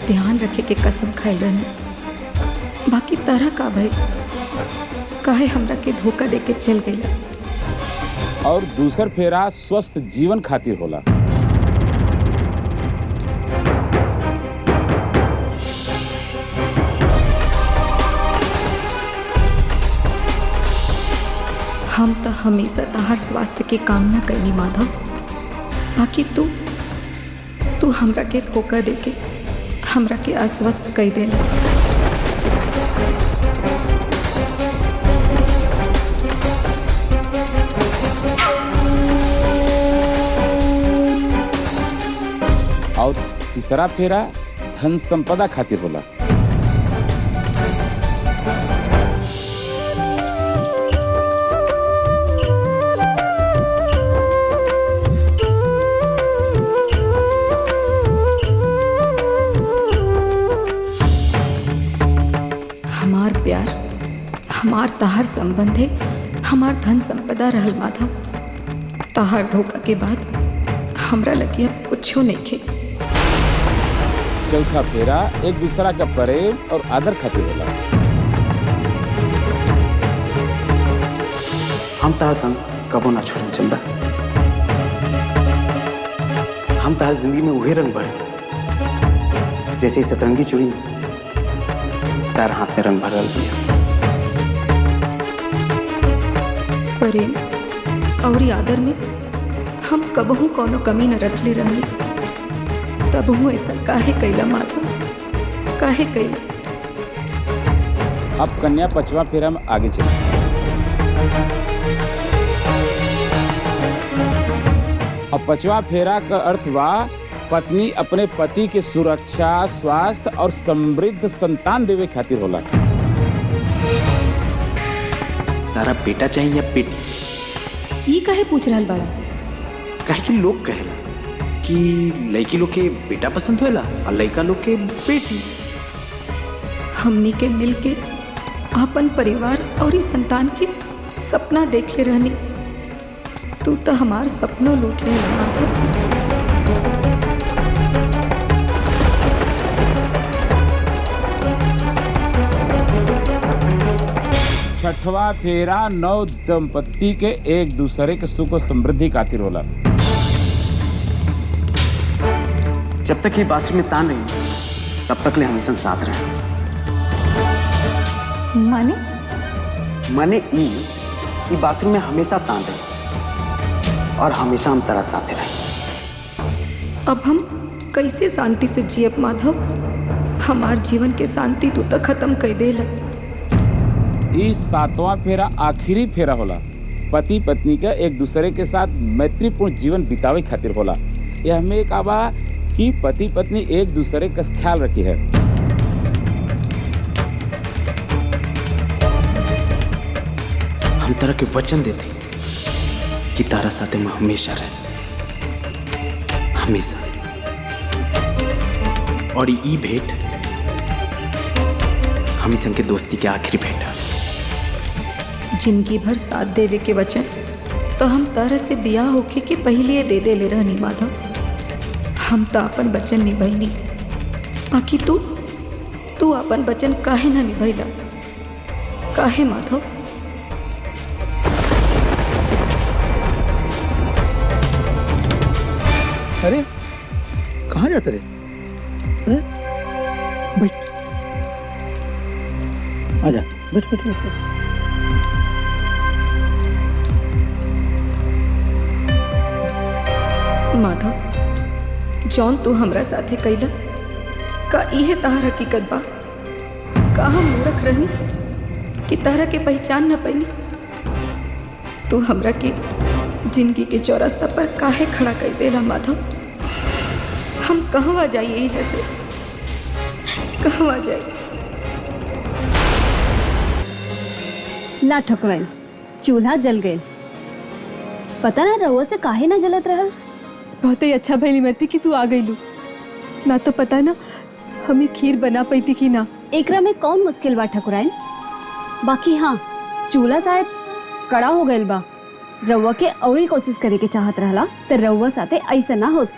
ध्यान रखे के कसम खाइल रहनी। बाकी तरह का भाई काहे हमरा के धोखा दे के चल गईला। और दूसर फेरा स्वस्थ जीवन खातिर होला। हम तो हमेशा तहार स्वास्थ्य के कामना करनी माधव। बाकी तू हमरा के धोखा दे के हमरा के अस्वस्थ कर देला। और तीसरा फेरा धन संपदा खातिर होला। हमार प्यार, हमार तहार संबंध है, हमार धन संपदा रहल माधव। तहार धोखा के बाद हमरा लगे अब कुछो नहीं खे। चौथा फेरा एक दूसरा का प्रेम और आदर खातिर होला। हम तहार संग कबो ना छोड़न चंदा। हम तहार जिंदगी में उहे रंग भरे जैसे सतरंगी चूड़ी तार हाथ में रंग भरल दिया। प्रेम और आदर में हम कबहू कोनो कमी न रखले रहनी। तबहू ऐसा काहे कैला माधव, काहे कैला? अब कन्या पचवा फेरा में आगे चले। अब पचवा फेरा का अर्थ बा पत्नी अपने पति के सुरक्षा, स्वास्थ्य और समृद्ध संतान देवे खातिर होला। तारा बेटा चाहिए या बेटी? ये काहे पूछ रहल बड़ा? काहे कि लोग कहेला कि लड़की लोग के बेटा पसंद होला और लड़का लोग के बेटी। हमनी के मिल के अपन परिवार और इस संतान के सपना देख ले रहनी। तू तो हमार सपनों लूट ले माधव। छठवा फेरा नव दंपत्ति के एक दूसरे के सुख और समृद्धि खातिर होला। जब तक ये बांसुरी में तान रही तब तक ले हमेशा साथ रहे। माने माने ई बांसुरी में हमेशा तान रहे और हमेशा हम तरह साथ रहे। अब हम कैसे शांति से जियब माधव? हमार जीवन के शांति तू तो खत्म कर देला। इस सातवां फेरा आखिरी फेरा होला। पति पत्नी का एक दूसरे के साथ मैत्रीपूर्ण जीवन बितावे खातिर होला। यह में एक आबा कि पति पत्नी एक दूसरे का ख्याल रखी है। हम तरह के वचन देते कि तारा साथे में हमेशा रहे, हमेशा। और ई भेंट हम संग के दोस्ती के आखिरी भेंट है। जिंदगी भर साथ देवे के वचन तो हम तरह से बियाह होके के पहले दे ले रहनी माधव। हम तो अपन वचन निभाईनी। बाकी तू अपन वचन काहे ना निभाईला? काहे माधव? अरे कहाँ जाते रे? बैठ, आजा, बैठ बैठ बैठ। माधव, जौन तू हमरा साथे कैला का इहे तहार हकीकत बा? का हम मूर्ख रहनी कि तहरा के पहचान न पैनी? तू हमरा के जिंदगी के चौरास्ता पर काहे खड़ा कर देला माधव? हम कहवा जाइए यही जैसे, कहवा जाए? ला ठकुराइन, चूल्हा जल गए। पता ना रहुआ से काहे ना जलत रहल। बहुत ही अच्छा भइली मरती कि तू आ गईलू। ना तो पता ना हमें खीर बना पैती कि ना। एकरा में कौन मुश्किल बा ठकुराइन? बाकी हाँ, चूल्हा शायद कड़ा हो गइल बा। रउआ के औरी कोशिश करे के चाहत रहला तो रउआ साथे ऐसा ना होत।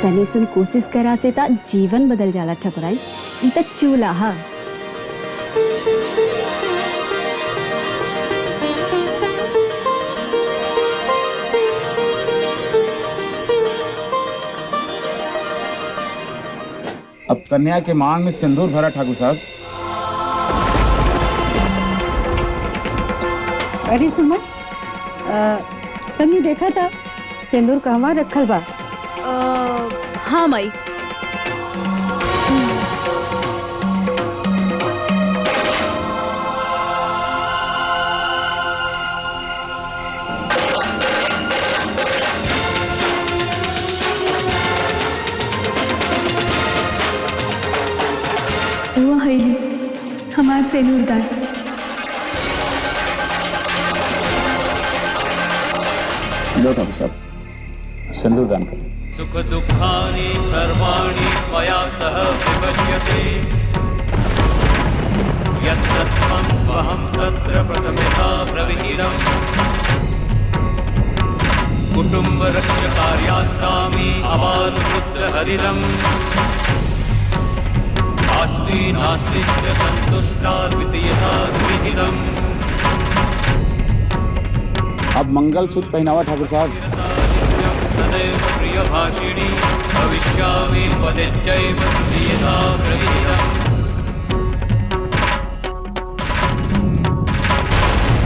तने सुन कोशिश करा से ता जीवन बदल जाला ठकुराइन। ई त चूल्हा हा। अब कन्या के मांग में सिंदूर भरा ठाकुर साहब। अरे सुमन, तनी देखा था सिंदूर कहवा रखल बा? हाँ माई। वो हैली हमार सेनूरदान। लो ठाकुर साहब, सिंदूर दान करो। सुख दुखानि सर्वाणि मया सह विभज्यते यत्तत्त्वं वहं तत्र प्रथमता प्रविहितम् कुटुम्बरक्षकार्यास्तामि अवानुपुत्रहरिदम् आस्ति नास्ति च सन्तुष्टा द्वितीयता विहितम्। अब मंगलसूत्र पहनावा ठाकुर साहब। सदैव प्रियभाषिणी भविष्यामि पदेच्चैव प्रियता प्रविहितम्।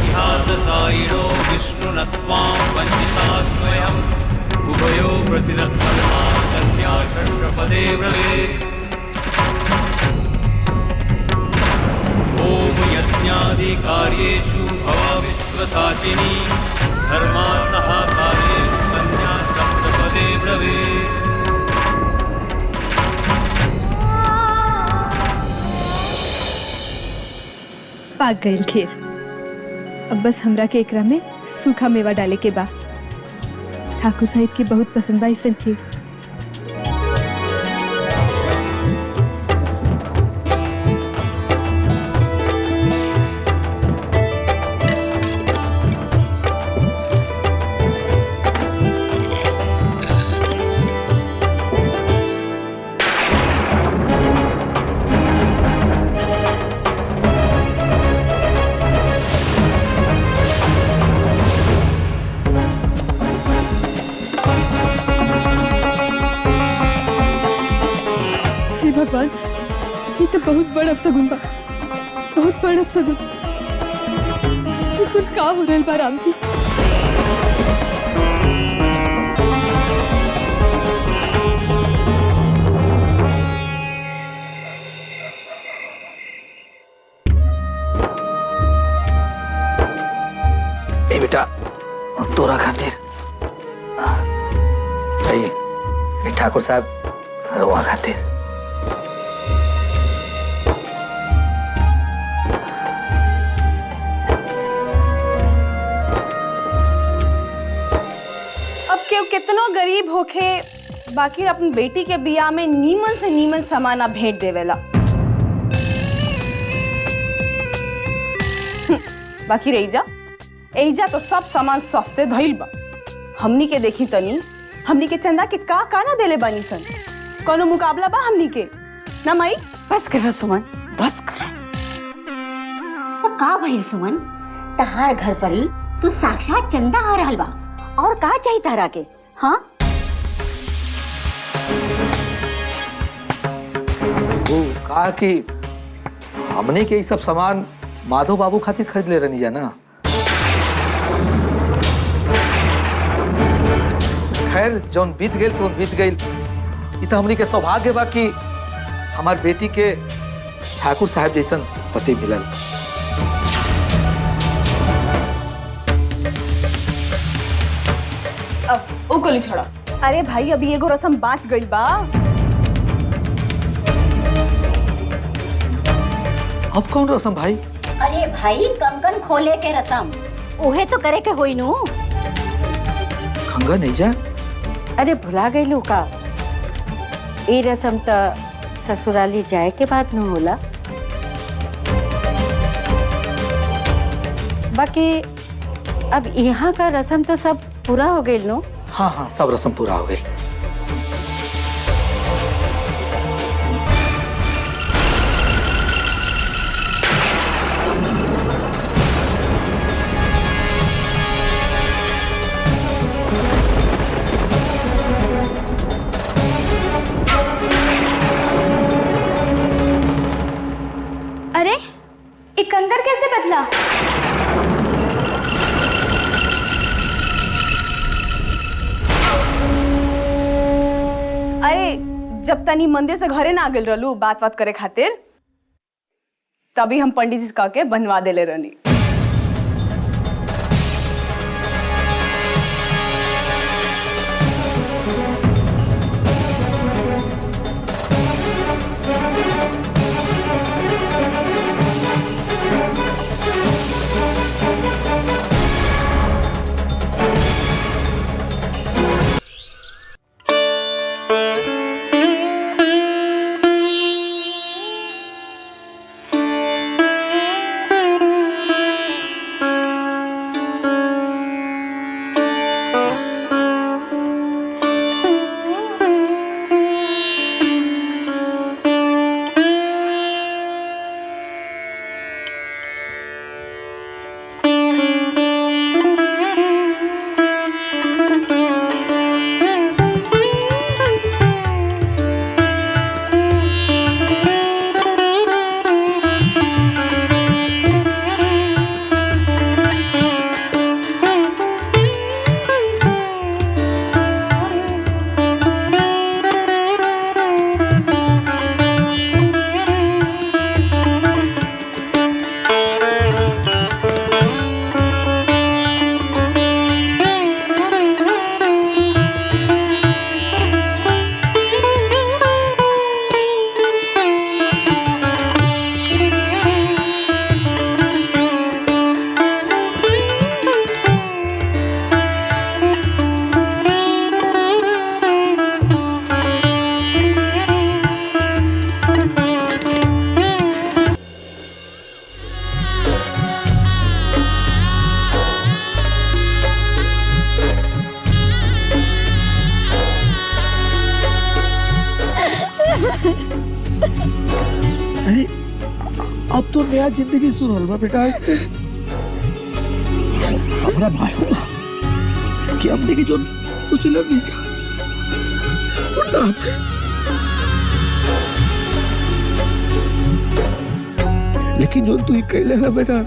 इहातसायिनो विष्णुनस्त्वां वञ्चिता स्वयम् उभयो प्रतिरक्षणा कन्या षष्ठपदे ब्रवीत्। ॐ यज्ञादिकार्येषु भवा विश्वसाचिनी धर्मार्थः कार्येषु कन्या सप्तपदे ब्रवीत्। पाक गईल खीर। अब बस हमरा के एकरा में सूखा मेवा डाले के बा। ठाकुर साहिब के बहुत पसंद बा इसन खीर। भगवान, ये तो बहुत बड़ा अपशगुन बा, बहुत बड़ा अपशगुन। ये कुल का हो रहल बा राम जी? ए बेटा, तोरा खातिर ठाकुर साहब रोआ खातिर। कितनो गरीब होखे बाकी अपनी बेटी के बियाह में नीमन से नीमन समाना भेंट देवेला। बाकी एइजा तो सब सामान सस्ते धइल बा। हमनी के देखी तनी, हमनी के चंदा के का ना देले बानी सन। कोनो मुकाबला बा हमनी के ना माई? बस करो सुमन, बस करो। तो का भइल सुमन, तहार घर पर ही तू साक्षात चंदा आ रहल बा और का चाहिए तारा के? हाँ, वो कहा कि हमने के सब सामान माधव बाबू खातिर खरीद ले रहनी जाना। खैर जौन बीत गई तो बीत गई। ये तो हमने के सौभाग्य बा कि हमार बेटी के ठाकुर साहब जैसन पति मिलल। अब ओ गोली छोड़ा। अरे भाई अभी एगो रस्म बाँच गई बा। अब कौन रस्म भाई? अरे भाई कंकन खोले के रस्म, उहे तो करे के होई नु। खंगा नहीं जा? अरे भुला गई लू का? ये रस्म तो ससुराली जाए के बाद न होला। बाकी अब यहाँ का रस्म तो सब पूरा हो गई नो? हाँ हाँ, सब रस्म पूरा हो गई। लगता नहीं मंदिर से घरे ना गेल रहलू बात बात करे खातिर, तभी हम पंडित जी से कह के बनवा देले रहनी। अरे अब तो नया जिंदगी शुरू होल बा बेटा। इससे हमरा मालूम बा कि हमने की जो सोचले नहीं था वो ना भइल। लेकिन जो तू कहले ना बेटा,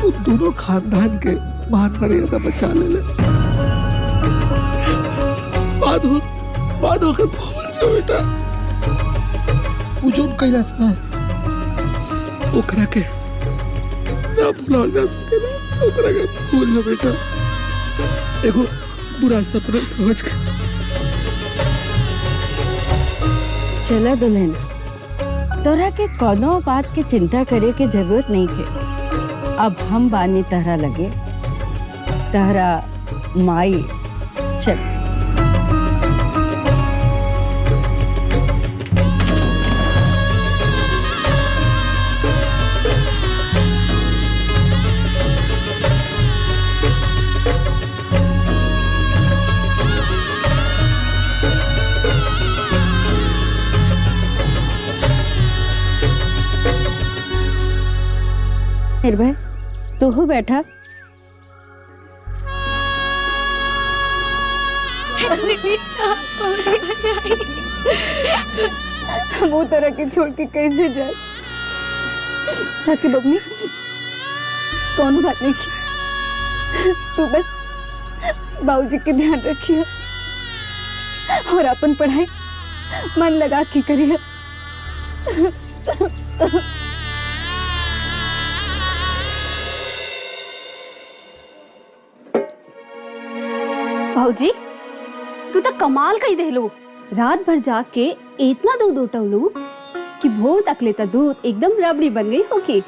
वो दोनों खानदान के मान मर्यादा बचा ले बाद होकर भूल जो बेटा। वो जो कैलाश ना ओकरा के ना भुलाल जा सके ना, ओकरा के भूल जा बेटा। एगो बुरा सपना समझ के। चला दुल्हन, तोरा के कोनो बात की चिंता करे के जरूरत नहीं है। अब हम बानी तहरा लगे, तहरा माई। चल निर्भय, तू हो बैठा। वो तरह के छोड़ के कैसे जाए? ताकि बबनी कौन बात नहीं की, तू बस बाबूजी के ध्यान रखिए और अपन पढ़ाई मन लगा के करिए। भाऊजी तू तो कमाल कही देलू, रात भर जाग के इतना दूध उठवलू कि भोर तक लेता दूध एकदम रबड़ी बन गई होगी।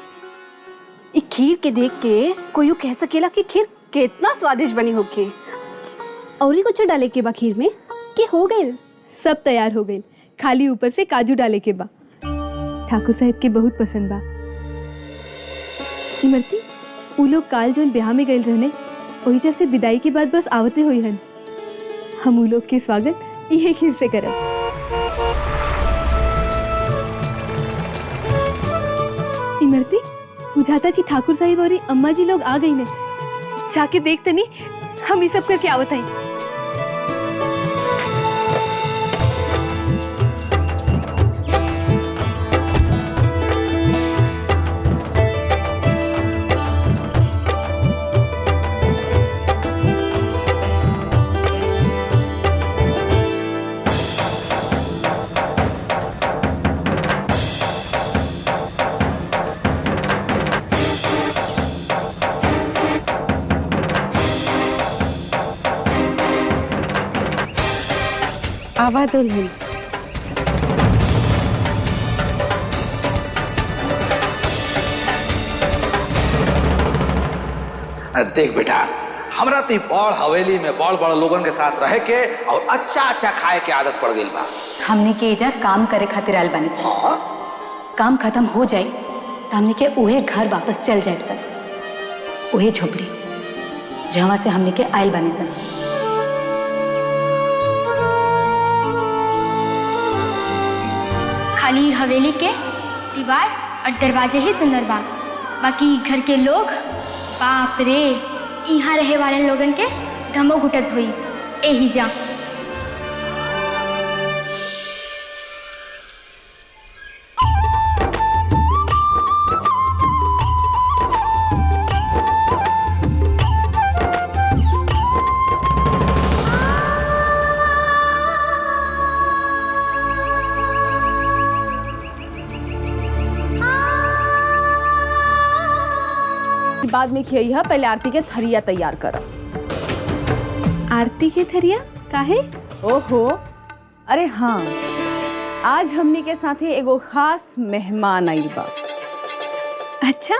ई खीर के देख के कोई कह सकेला कि खीर कितना स्वादिष्ट बनी होगी। और कुछ डाले के बा खीर में कि हो गए? सब तैयार हो गए, खाली ऊपर से काजू डाले के बा। ठाकुर साहब के बहुत पसंद बा। इमरती उ लोग काल जोन ब्याह में गए रहने, वही जैसे विदाई के बाद बस आवते हुई हन। हम उ लोग के स्वागत यही खीर से करब। इमरती बुझाता कि ठाकुर साहिब और अम्मा जी लोग आ गई ने। जाके देखते नहीं हम ये सब करके आवत हैं। आवा दुल्हन। देख बेटा, हमरा तो बड़ हवेली में बड़ बड़ लोगन के साथ रह के और अच्छा अच्छा खाए के आदत पड़ गई बा। हमने के एजा काम करे खातिर आयल बानी सर। हाँ? काम खत्म हो जाए तो हमने के उहे घर वापस चल जाए सर। उहे झोपड़ी जहाँ से हमने के आयल बानी सर। खाली हवेली के दीवार और दरवाजे ही सुंदर बा, बाकी घर के लोग बाप रे, यहाँ रहे वाले लोगन के धमो घुटत हुई एही जा। बाद में खिया, पहले आरती के थरिया तैयार कर। आरती के थरिया काहे? ओहो, अरे हाँ, आज हमनी के साथे एगो खास मेहमान आइल बा। अच्छा,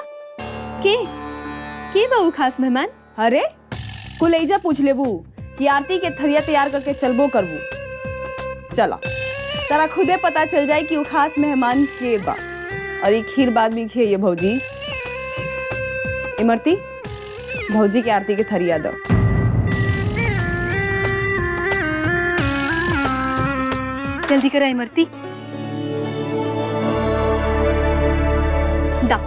के बाऊ खास मेहमान? अरे कुलैजा पूछ लेबू कि आरती के थरिया तैयार करके चलबो करबू। चला, तारा खुदे पता चल जाए कि वो खास मेहमान के बा। और ये खीर बाद में खिए भौजी। इमरती, भौजी के आरती के थरिया दो। जल्दी करा इमरती। दा।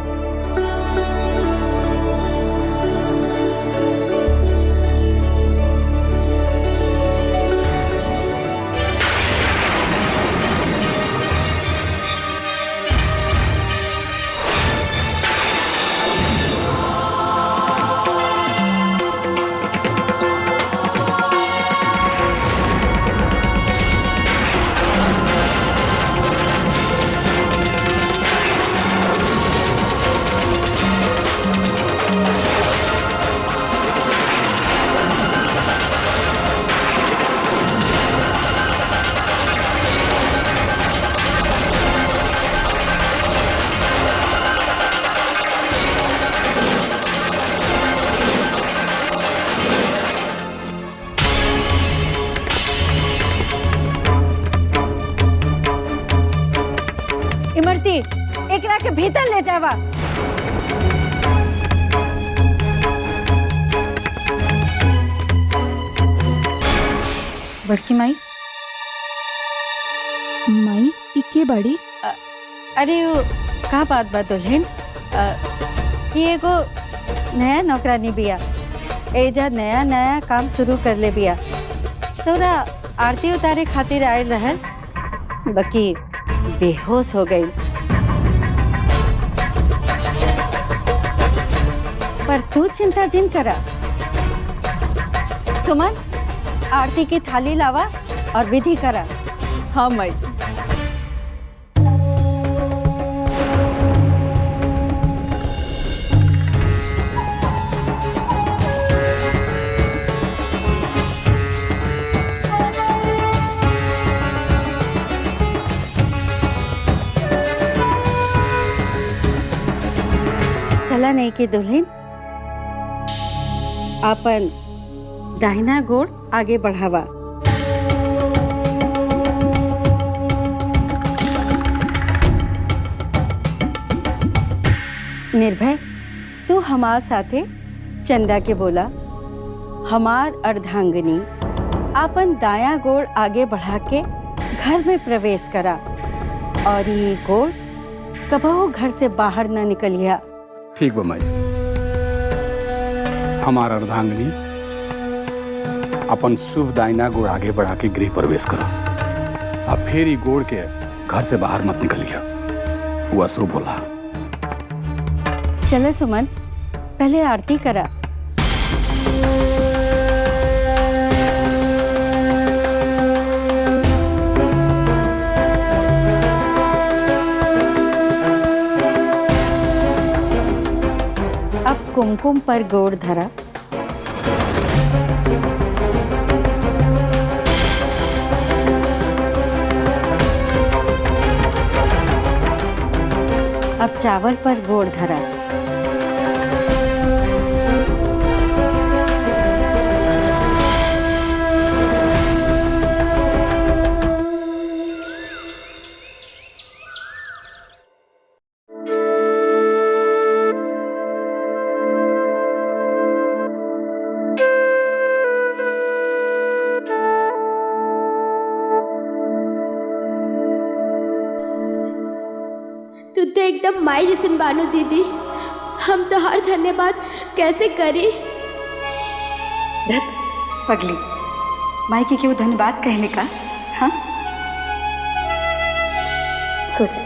इमरती, एकरा के भीतर ले जावा। बड़की माई, माई ई के बाड़ी? अरे वो का बात दुल्हन, कि एगो नया नौकरानी बिया, एजा नया नया काम शुरू कर ले बिया। तोरा आरती उतारे खातिर आयल रहल, बाकी बेहोश हो गई। पर तू चिंता जिन करा। सुमन, आरती की थाली लावा और विधि करा। हाँ माई। चला नहीं कि दुल्हन, अपन दाहिना गोड़ आगे बढ़ावा। निर्भय, तू हमार साथे चंदा के बोला, हमार अर्धांगिनी अपन दाया गोड़ आगे बढ़ा के घर में प्रवेश करा और ये गोड़ कबहू घर से बाहर न निकलिया। ठीक बा माई। हमारा अर्धांगिनी अपन शुभ दाहिना गोड़ आगे बढ़ा के गृह प्रवेश करा। अब फिर ही गोड़ के घर से बाहर मत निकलिया, वो अशुभ बोला। चले सुमन, पहले आरती करा। अब कुमकुम पर गोड़ धरा। अब चावल पर गोड़ धरा। तू तो एकदम माई जैसन बानू दीदी। हम तो हर धन्यवाद कैसे करी। धत पगली, माई के क्यों धन्यवाद कहले का? हाँ सोचे।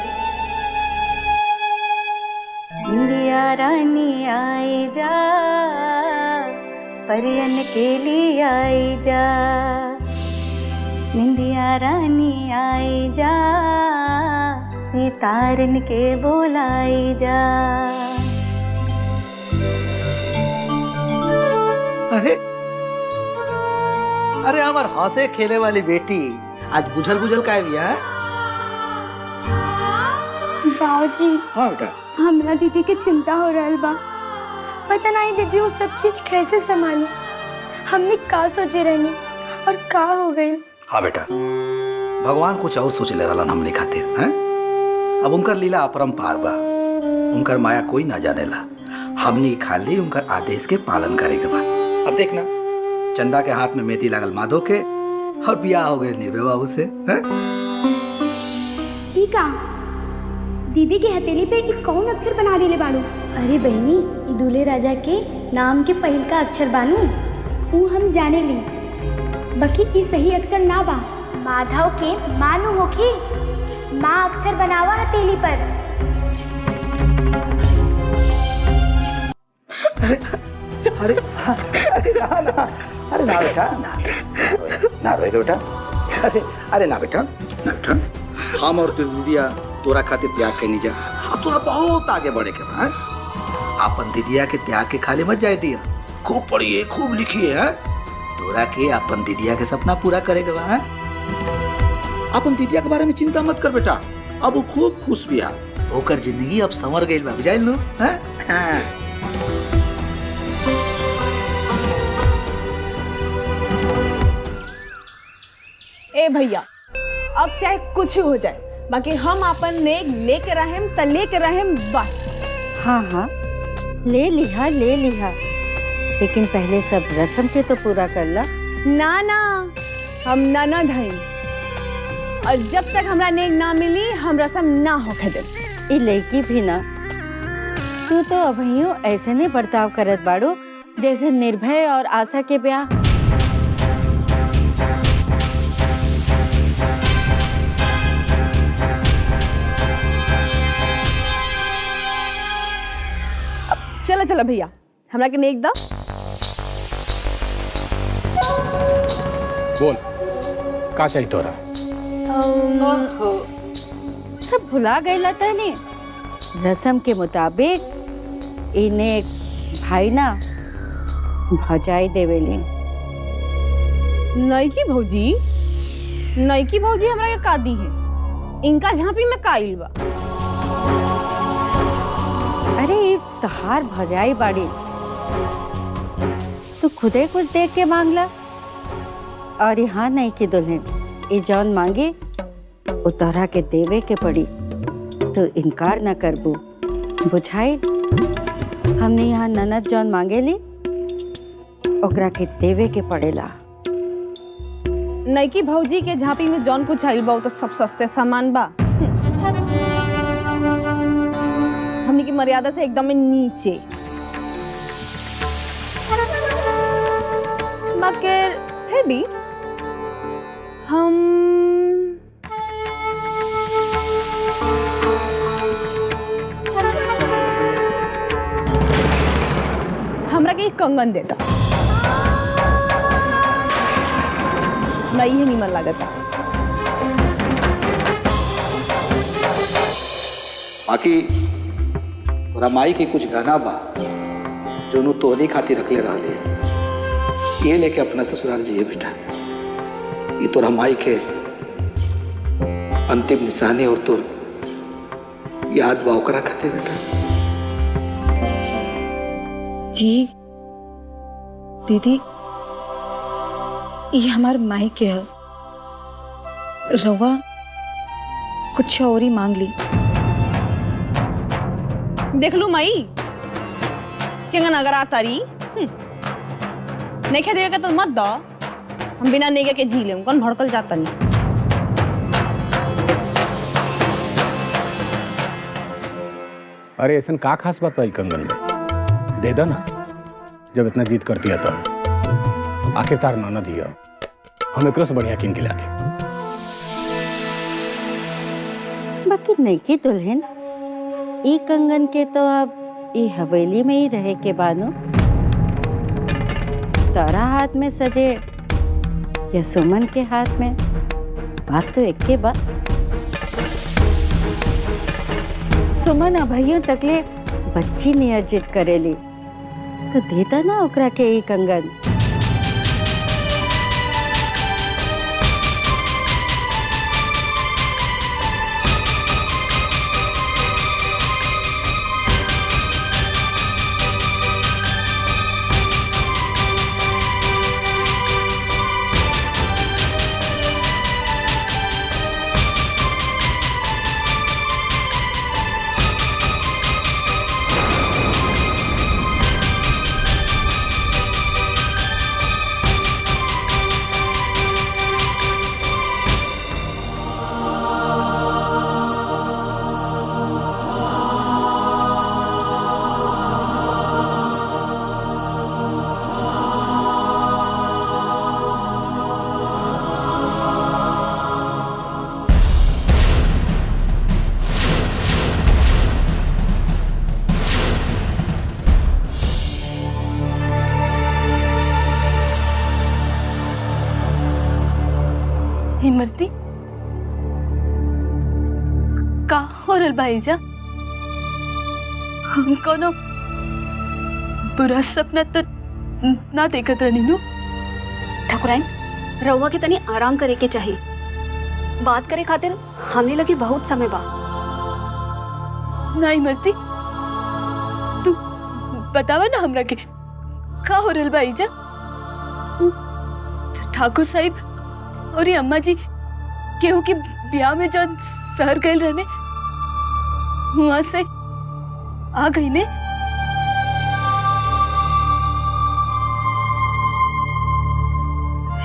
इंदिया रानी आई जा, परियन के लिए आई जा। इंदिया रानी आई जा, सितारन के बोलाई जा। अरे अरे हमार हंसे खेले वाली बेटी आज बुझल बुझल का बिया है? बाबूजी, हाँ बेटा, हमरा दीदी के चिंता हो रहा बा। पता नहीं दीदी वो सब चीज कैसे संभाली। हमने का सोचे रहनी और का हो गई। हाँ बेटा, भगवान कुछ और सोच ले रहा हमने खातिर हैं। अब उनकर लीला अपरंपार बा, उनकर माया कोई ना जानेला। हमनी खाली उनकर आदेश के पालन करे के बा। अब देखना, चंदा के हाथ में मेहंदी लागल माधो के और बियाह हो गए निर्भय बाबू से। ठीक है, दीदी के हथेली पे एक कौन अक्षर बना दिले बाड़ू? अरे बहनी, ये दूल्हे राजा के नाम के पहिल का अक्षर बानू। वो हम जाने ली, बाकी ये सही अक्षर ना बा। माधव के मानू होखी, माँ अक्षर बनावा हथेली पर। अरे अरे ना ना, अरे ना बेटा, ना रो बेटा। अरे ना बेटा, ना बेटा, हम और तेरी दीदिया तोरा खातिर त्याग के नहीं जा। अब तोरा बहुत आगे बढ़े के बा। अपन दीदिया के त्याग के खाली मत जाए दिया। खूब पढ़िए, खूब लिखिए। तोरा के अपन दीदिया के सपना पूरा करे के बा। अपन दीदिया के बारे में चिंता मत कर बेटा, अब वो खूब खुश भी है। होकर जिंदगी अब संवर गई बा, बुझाइल लो। ए भैया, अब चाहे कुछ हो जाए, बाकी हम अपन नेक लेके रहें त लेके रहें बस। हाँ हाँ, ले लिहा ले लिहा, लेकिन पहले सब रस्म पे तो पूरा कर ला। ना ना, हम ननद हई और जब तक हमरा नेक ना मिली हम रस्म ना होके दे। ये लड़की भी ना, तू तो अभियो ऐसे नहीं बर्ताव करत बाड़ू जैसे निर्भय और आशा के ब्याह। चलो चलो भैया, हमरा के नेक दा। बोल, का चाहिए तोरा? सब भुला गईला तने। रस्म के मुताबिक इन्हें भाई ना भजाई देवेली। नईकी भौजी, नईकी भौजी हमरा के का दी है? इनका झांपी में का आइल बा? अरे तहार भजाई बाड़ी, तू खुदे कुछ देख के मांगला। और यहाँ नहीं कि दुल्हन, ये जौन मांगे वो तोहरा के देवे के पड़ी, तो इनकार न करबू, बुझाई? हमने यहाँ ननद जौन मांगेली ओकरा के देवे के पड़ेला। नईकी भौजी के झांपी में जौन कुछ आइल बा तो सब सस्ते सामान बा। हमनी की मर्यादा से एकदम नीचे। मगर फिर भी हम हमरा के एक कंगन देता, नहीं निमन लागता। बाकी तोरा माई के कुछ गहना बा जो नु तोहनी खातिर रख ले रहा, ये लेके अपना ससुराल जिए बेटा। ये तोरा माई के अंतिम निशानी और तो याद बा ओकरा खातिर बेटा? जी दीदी, ये हमार माई के है। रवा कुछ और ही मांग ली। देख लू माई केंगन अगर आ तारी नहीं देगा तो मत दो, हम बिना नेगे के जी ले, कौन भड़कल जाता नहीं। अरे ऐसा का खास बात आई कंगन में? दे दो ना, जब इतना जीत कर दिया तो। आखिर तार नाना दिया, हम एक से बढ़िया किन खिलाते। बाकी नहीं की दुल्हन, ई कंगन के तो अब ई हवेली में ही रहे के बानो। तारा हाथ में सजे या सुमन के हाथ में, बात तो एक के बात। सुमन अभइयों तकले बच्ची नियोजित करेली, तो देता ना ओकरा के ई कंगन। इमरती का हो रल भाईजा? हम कोनो बुरा सपना तो ना देखत रहनी नु। ठाकुराइन, रउआ के तनी आराम करे के चाहिए। बात करे खातिर हमने लगी बहुत समय बा। नहीं इमरती, तू बतावा ना हमरा के का हो रल भाईजा? ठाकुर साहिब और ये अम्मा जी केहू के ब्याह में जो शहर गए रहने, वहां से आ गई ने।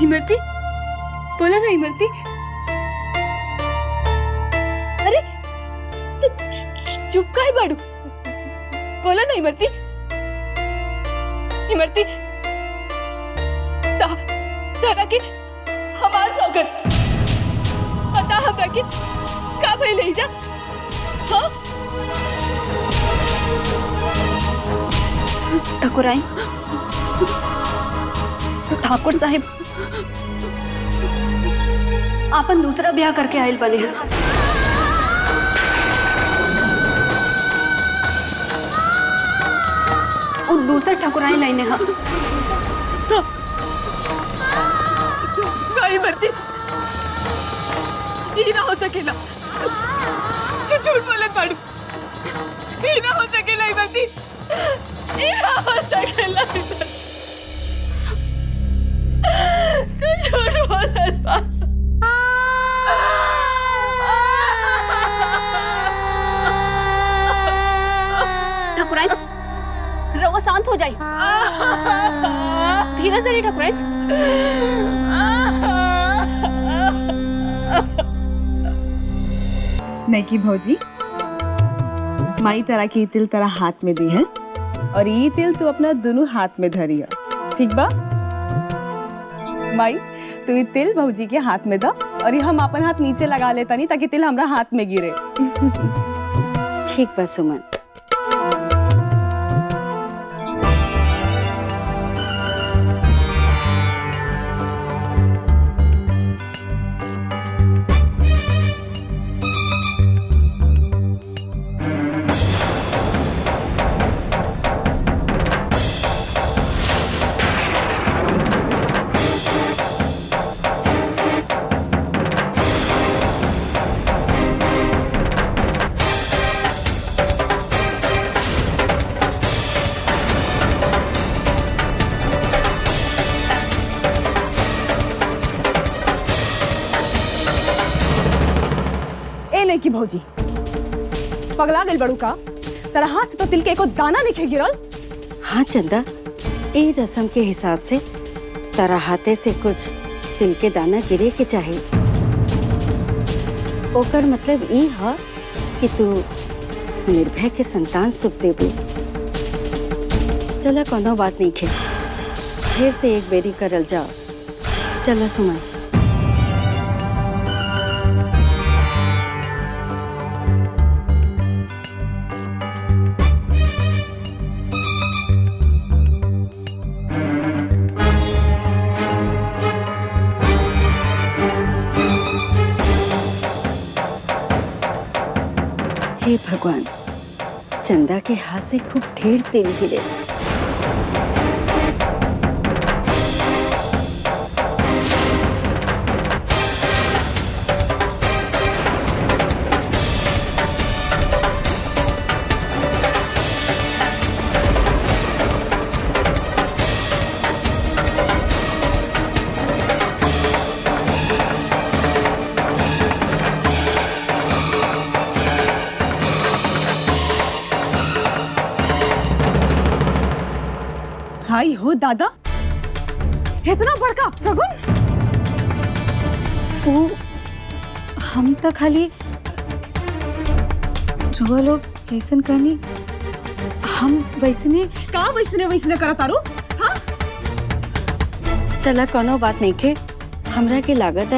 इमरती, बोला ना इमरती। अरे चुप काहे बाड़ू? बोला ना इमरती। इमरती तारा के हमार सौगत पता हमरा के का भइल है जा? हाँ ठाकुराइन, ठाकुर साहिब आपन दूसरा ब्याह करके आयल बने हैं। और दूसरा ठाकुराइन लाइने हैं। नहीं मरती, ये ना हो सकेला। तू झूठ बोलत बाड़ू। ये ना हो सकेला इमरती, ये ना हो सकेला। तू झूठ बोलत बाड़ू। ठाकुराइन, रवा शांत हो जाए। धीरज धरे ठाकुराइन। नहीं की भौजी, माई तरह की तिल तरह हाथ में दी है, और ये तिल तू अपना दोनों हाथ में धरी है, ठीक बा? माई तू ये तिल भौजी के हाथ में दा, और ये हम अपन हाथ नीचे लगा लेता नहीं ताकि तिल हमरा हाथ में गिरे। ठीक बा सुमन। भौजी पगला गइल बड़ू का तेरा हाथ से तो तिल के एको दाना नहीं गिरल। हाँ चंदा, ए रस्म के हिसाब से तारा हाथे से कुछ तिल के दाना गिरे के चाहिए। ओकर मतलब ई है कि तू निर्भय के संतान सुख देबू। चला कोनो बात नहीं खे, फिर से एक बेरी करल जाओ। चला सुमन। हे भगवान, चंदा के हाथ से खूब ढेर तेल गिरे। हाय हो दादा, इतना बड़का अपशगुन। वो हम तो खाली रुआ लोग जैसन कहनी हम वैसने का वैसने करा तारू। हाँ चला कोनो बात नहीं खे, हमरा के लागत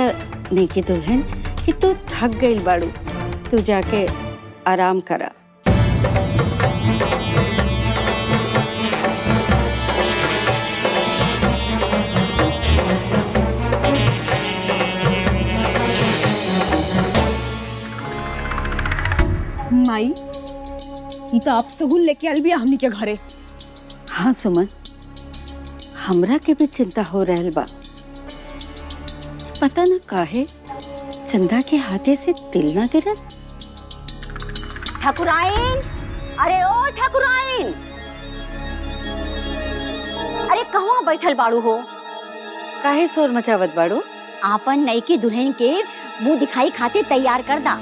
नहीं कि दुल्हन कि तू थक गई बाड़ू, तू जाके आराम करा। माई ये तो आप सगुन लेके आल भी हमनी के घरे। हाँ सुमन, हमरा के भी चिंता हो रहल बा। पता न काहे चंदा के हाथे से तिल ना गिरल। ठाकुराइन, अरे ओ ठाकुराइन, अरे कहवा बैठल बाड़ू हो? काहे शोर मचावत बाड़ू? आपन नई की दुल्हन के मुंह दिखाई खाते तैयार कर दा।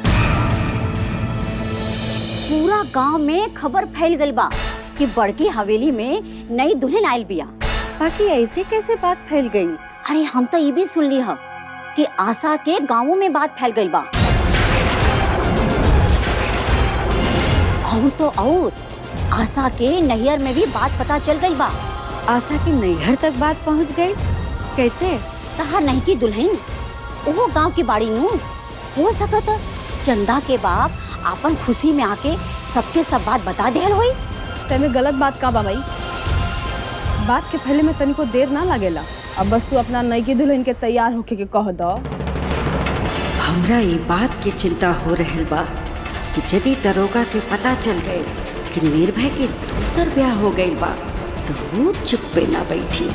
पूरा गांव में खबर फैल गई बा कि बड़की हवेली में नई दुल्हन आयल बिया। बाकी ऐसे कैसे बात फैल गई? अरे हम तो ये भी सुन ली है कि आशा के गांवों में बात फैल गई बा। और तो और आशा के नैहर में भी बात पता चल गई बा। आशा के नैहर तक बात पहुंच गई? कैसे? तहार नहीं की दुल्हन वो गांव की बाड़ी नू हो सकत चंदा के बाप आपन खुशी में आके सबके सब बात बता देल होई। तमे गलत बात का बा माई? बात के फैले में तनिको देर ना लगेला। अब बस तू अपना नई की दुल्हन के तैयार होके के कह दो। हमरा ये बात की चिंता हो रहल बा कि यदि दरोगा के पता चल गए कि निर्भय के दूसर ब्याह हो गई बा तो वो चुप्पे ना बैठी।